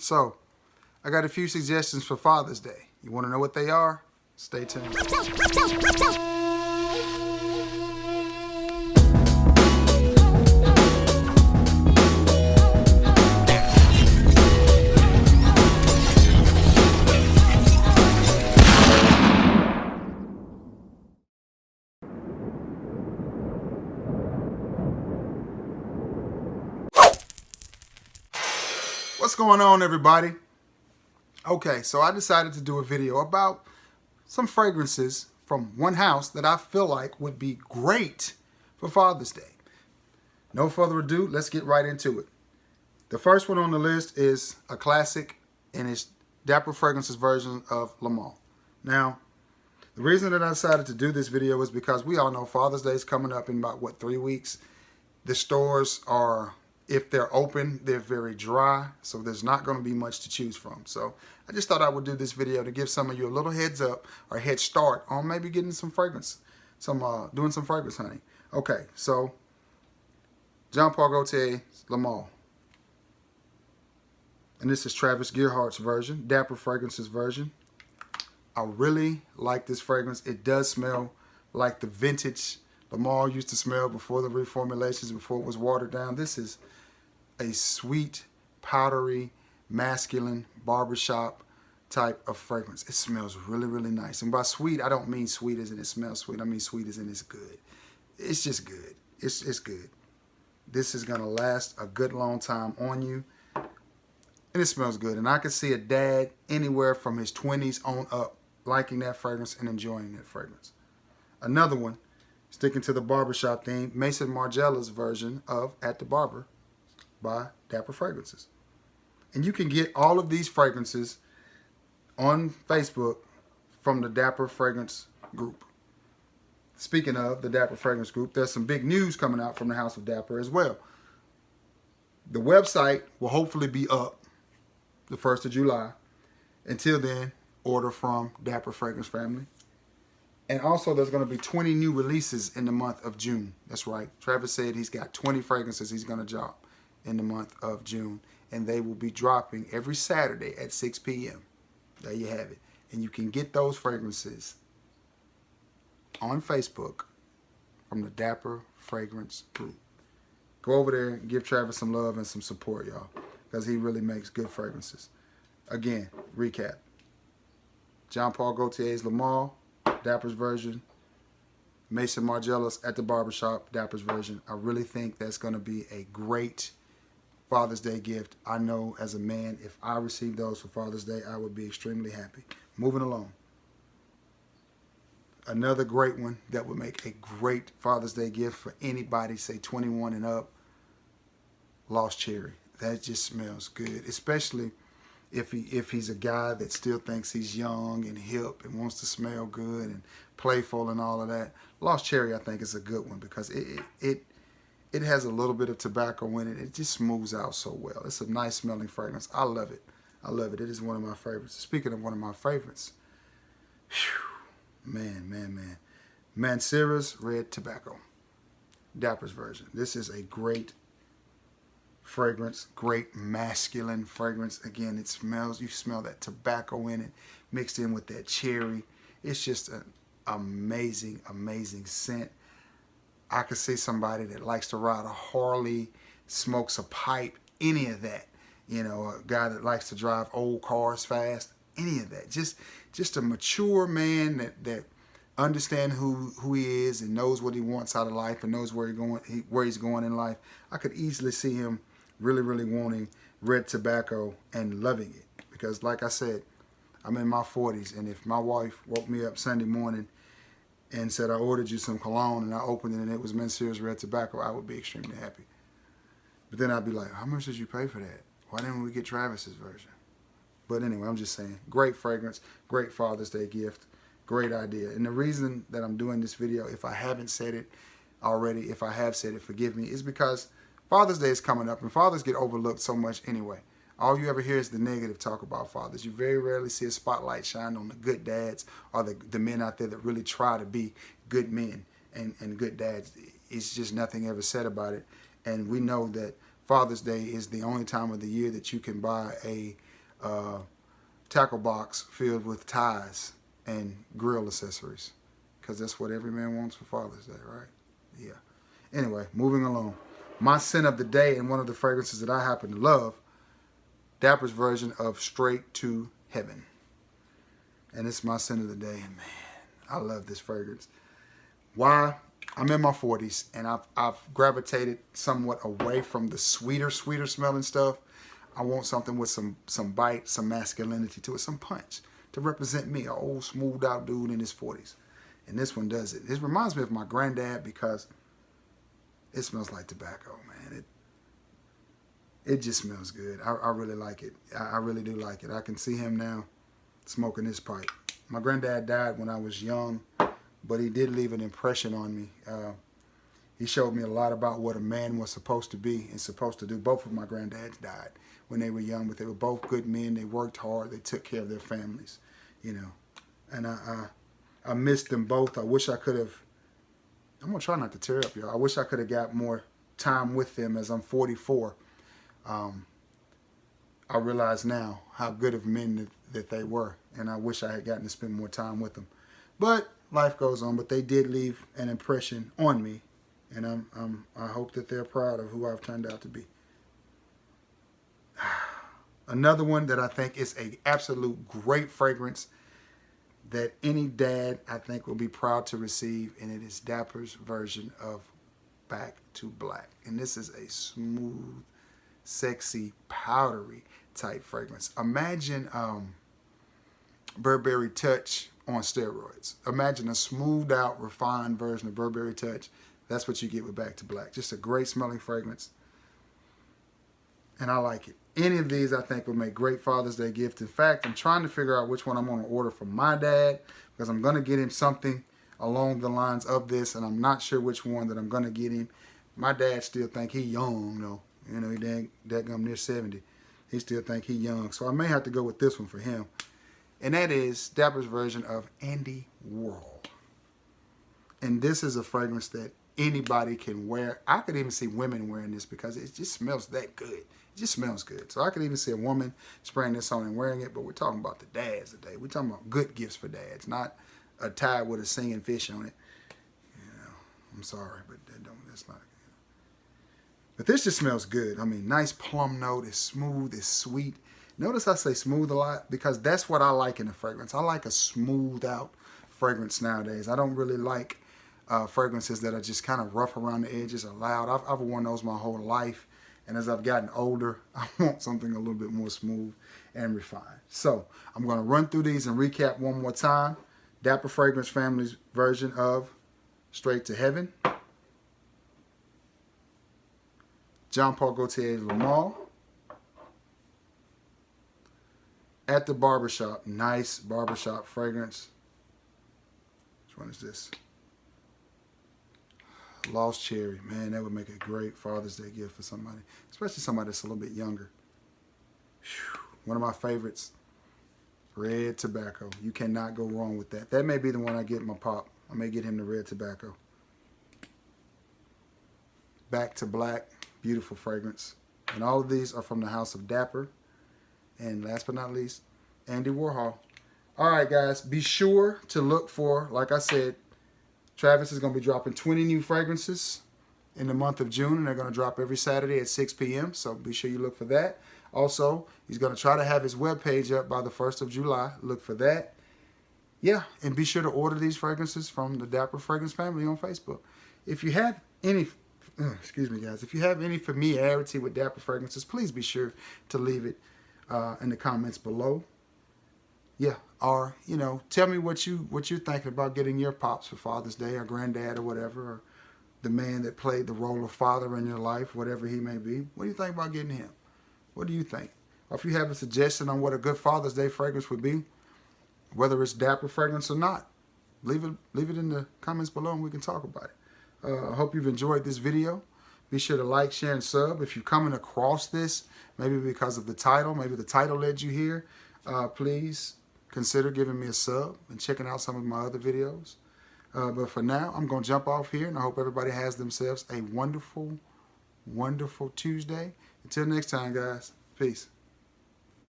So, I got a few suggestions for Father's Day. You want to know what they are? Stay tuned. What's going on, everybody? Okay, so I decided to do a video about some fragrances from one house that I feel like would be great for Father's Day. No further ado, let's get right into it. The first one on the list is a classic, and it's Dapper Fragrances version of Le Mans. Now, the reason that I decided to do this video is because we all know Father's Day is coming up in about, 3 weeks? The stores are, if they're open, they're very dry, so there's not going to be much to choose from. So I just thought I would do this video to give some of you a little heads up or head start on maybe getting some fragrance, doing some fragrance hunting. Okay, so Jean Paul Gaultier Le Mans. And this is Travis Gearhart's version, Dapper Fragrances version. I really like this fragrance. It does smell like the vintage Le Mans used to smell before the reformulations, before it was watered down. This is a sweet, powdery, masculine barbershop type of fragrance. It smells really, really nice. And by sweet, I don't mean sweet as in it smells sweet. I mean sweet as in it's good. It's just good. It's good. This is going to last a good long time on you. And it smells good. And I could see a dad anywhere from his 20s on up liking that fragrance and enjoying that fragrance. Another one, sticking to the barbershop theme, Mason Margiela's version of At the Barber by Dapper Fragrances. And you can get all of these fragrances on Facebook from the Dapper Fragrance group. Speaking of the Dapper Fragrance group, there's some big news coming out from the House of Dapper as well. The website will hopefully be up the 1st of July. Until then, order from Dapper Fragrance family. And also, there's going to be 20 new releases in the month of June. That's right. Travis said he's got 20 fragrances he's going to drop in the month of June. And they will be dropping every Saturday at 6 p.m. There you have it. And you can get those fragrances on Facebook from the Dapper Fragrance group. Go over there and give Travis some love and some support, y'all, because he really makes good fragrances. Again, recap. Jean Paul Gaultier's Le Mans, Dapper's version. Mason Margiela's At the Barbershop, Dapper's version. I really think that's going to be a great Father's Day gift. I know as a man, if I received those for Father's Day, I would be extremely happy. Moving along. Another great one that would make a great Father's Day gift for anybody, say 21 and up, Lost Cherry. That just smells good, especially if he's a guy that still thinks he's young and hip and wants to smell good and playful and all of that. Lost Cherry, I think, is a good one because it has a little bit of tobacco in it. It just smooths out so well. It's a nice smelling fragrance. I love it. I love it. It is one of my favorites. Speaking of one of my favorites, man. Mancera's Red Tobacco, Dapper's version. This is a great fragrance, great masculine fragrance. Again, it smells, you smell that tobacco in it mixed in with that cherry. It's just an amazing, amazing scent. I could see somebody that likes to ride a Harley, smokes a pipe, any of that. You know, a guy that likes to drive old cars fast, any of that. Just a mature man that understands who he is and knows what he wants out of life and knows where he's going in life. I could easily see him really, really wanting red tobacco and loving it. Because like I said, I'm in my 40s, and if my wife woke me up Sunday morning and said, I ordered you some cologne, and I opened it and it was Mancera's Red Tobacco, I would be extremely happy. But then I'd be like, how much did you pay for that? Why didn't we get Travis's version? But anyway, I'm just saying, great fragrance, great Father's Day gift, great idea. And the reason that I'm doing this video, if I haven't said it already, if I have said it, forgive me, is because Father's Day is coming up, and fathers get overlooked so much anyway. All you ever hear is the negative talk about fathers. You very rarely see a spotlight shine on the good dads or the men out there that really try to be good men and good dads. It's just nothing ever said about it. And we know that Father's Day is the only time of the year that you can buy a tackle box filled with ties and grill accessories, because that's what every man wants for Father's Day, right? Yeah. Anyway, moving along. My scent of the day, and one of the fragrances that I happen to love, Dapper's version of Straight to Heaven. And it's my scent of the day, and man, I love this fragrance. Why? I'm in my 40s, and I've gravitated somewhat away from the sweeter smelling stuff. I want something with some bite, some masculinity to it, some punch, to represent me, an old smoothed out dude in his 40s. And this one does it. It reminds me of my granddad because it smells like tobacco, man. It just smells good. I really like it. I really do like it. I can see him now smoking his pipe. My granddad died when I was young, but he did leave an impression on me. He showed me a lot about what a man was supposed to be and supposed to do. Both of my granddads died when they were young, but they were both good men. They worked hard. They took care of their families, you know. And I missed them both. I wish I could have. I'm going to try not to tear up, y'all. I wish I could have got more time with them. As I'm 44. I realize now how good of men that they were. And I wish I had gotten to spend more time with them. But life goes on. But they did leave an impression on me. And I hope that they're proud of who I've turned out to be. Another one that I think is an absolute great fragrance that any dad, I think, will be proud to receive, and it is Dapper's version of Back to Black. And this is a smooth, sexy, powdery type fragrance. Imagine Burberry Touch on steroids. Imagine a smoothed out, refined version of Burberry Touch. That's what you get with Back to Black. Just a great smelling fragrance. And I like it. Any of these, I think, would make great Father's Day gifts. In fact, I'm trying to figure out which one I'm going to order for my dad, because I'm going to get him something along the lines of this, and I'm not sure which one that I'm going to get him. My dad still think he young, though. You know, he daggum near 70. He still think he young. So I may have to go with this one for him. And that is Dapper's version of Andy Warhol. And this is a fragrance that anybody can wear. I could even see women wearing this because it just smells that good. It just smells good. So I could even see a woman spraying this on and wearing it, but we're talking about the dads today. We're talking about good gifts for dads, not a tie with a singing fish on it. You know, I'm sorry, but that's not. But this just smells good. I mean, nice plum note. It's smooth. It's sweet. Notice I say smooth a lot because that's what I like in a fragrance. I like a smoothed out fragrance nowadays. I don't really like fragrances that are just kind of rough around the edges or loud. I've worn those my whole life. And as I've gotten older, I want something a little bit more smooth and refined. So I'm going to run through these and recap one more time. Dapper Fragrance Family's version of Straight to Heaven. Jean Paul Gaultier's Le Male. At the Barbershop. Nice barbershop fragrance. Which one is this? Lost Cherry. Man, that would make a great Father's Day gift for somebody. Especially somebody that's a little bit younger. Whew. One of my favorites. Red Tobacco. You cannot go wrong with that. That may be the one I get my pop. I may get him the Red Tobacco. Back to Black. Beautiful fragrance. And all of these are from the house of Dapper. And last but not least, Andy Warhol. All right, guys. Be sure to look for, like I said, Travis is going to be dropping 20 new fragrances in the month of June, and they're going to drop every Saturday at 6 p.m., so be sure you look for that. Also, he's going to try to have his webpage up by the 1st of July. Look for that. Yeah, and be sure to order these fragrances from the Dapper Fragrance Family on Facebook. If you have any, excuse me, guys, if you have any familiarity with Dapper fragrances, please be sure to leave it in the comments below. Yeah, or, you know, tell me what you're thinking about getting your pops for Father's Day or granddad or whatever, or the man that played the role of father in your life, whatever he may be. What do you think about getting him? What do you think? Or if you have a suggestion on what a good Father's Day fragrance would be, whether it's Dapper fragrance or not, leave it in the comments below and we can talk about it. I hope you've enjoyed this video. Be sure to like, share, and sub. If you're coming across this, maybe because of the title, maybe the title led you here, please consider giving me a sub and checking out some of my other videos. But for now, I'm going to jump off here, and I hope everybody has themselves a wonderful, wonderful Tuesday. Until next time, guys. Peace.